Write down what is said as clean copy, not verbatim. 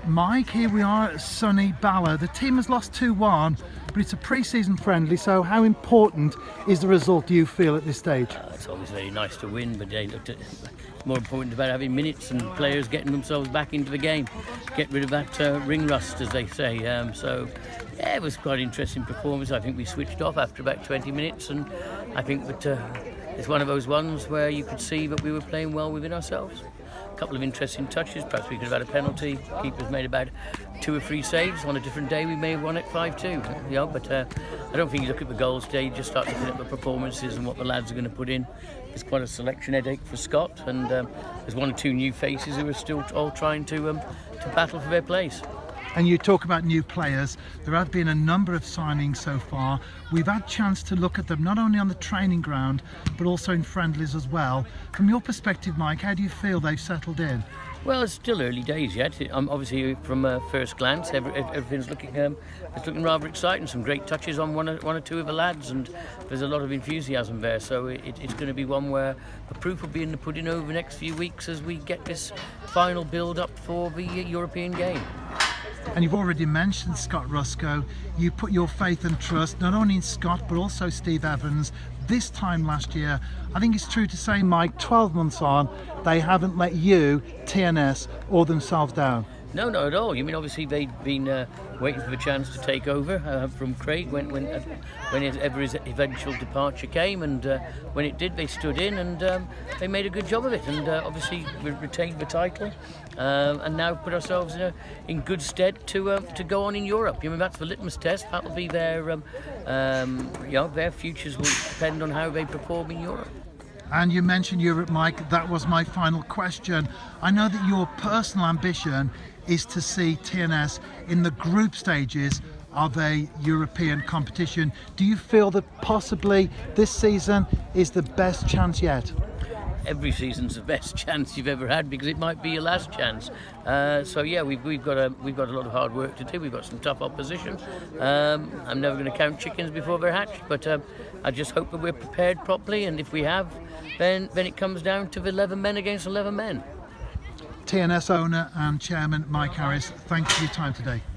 Mike, here we are at sunny Bala. The team has lost 2-1, but it's a pre-season friendly, so how important is the result, do you feel, at this stage? It's always very nice to win, but it's more important about having minutes and players getting themselves back into the game. Get rid of that ring rust, as they say. Yeah, it was quite an interesting performance. I think we switched off after about 20 minutes, and I think that it's one of those ones where you could see that we were playing well within ourselves. A couple of interesting touches. Perhaps we could have had a penalty. Keeper's made about 2 or 3 saves. On a different day, we may have won it 5-2. But I don't think you look at the goals today. You just start looking at the performances and what the lads are going to put in. It's quite a selection headache for Scott, and there's 1 or 2 new faces who are still all trying to battle for their place. And you talk about new players. There have been a number of signings so far. We've had a chance to look at them not only on the training ground but also in friendlies as well. From your perspective, Mike, how do you feel they've settled in? Well, it's still early days yet. Obviously, from first glance, everything's looking rather exciting. Some great touches on one or two of the lads, and there's a lot of enthusiasm there. So it's going to be one where the proof will be in the pudding over the next few weeks as we get this final build-up for the European game. And you've already mentioned Scott Rusco. You put your faith and trust not only in Scott but also Steve Evans. This time last year, I think it's true to say, Mike, 12 months on, they haven't let you, TNS, or themselves down. No, not at all. You mean, obviously they'd been waiting for the chance to take over from Craig when his eventual departure came, and when it did, they stood in and they made a good job of it, and obviously we retained the title, and now put ourselves in good stead to go on in Europe. You mean, that's the litmus test. That'll be their futures will depend on how they perform in Europe. And you mentioned Europe, Mike. That was my final question. I know that your personal ambition is to see TNS in the group stages of a European competition. Do you feel that possibly this season is the best chance yet? Every season's the best chance you've ever had, because it might be your last chance. So yeah, we've got a lot of hard work to do. We've got some tough opposition. I'm never going to count chickens before they're hatched, but I just hope that we're prepared properly, and if we have, then it comes down to 11 men against 11 men. TNS owner and chairman Mike Harris, thank you for your time today. Thank you.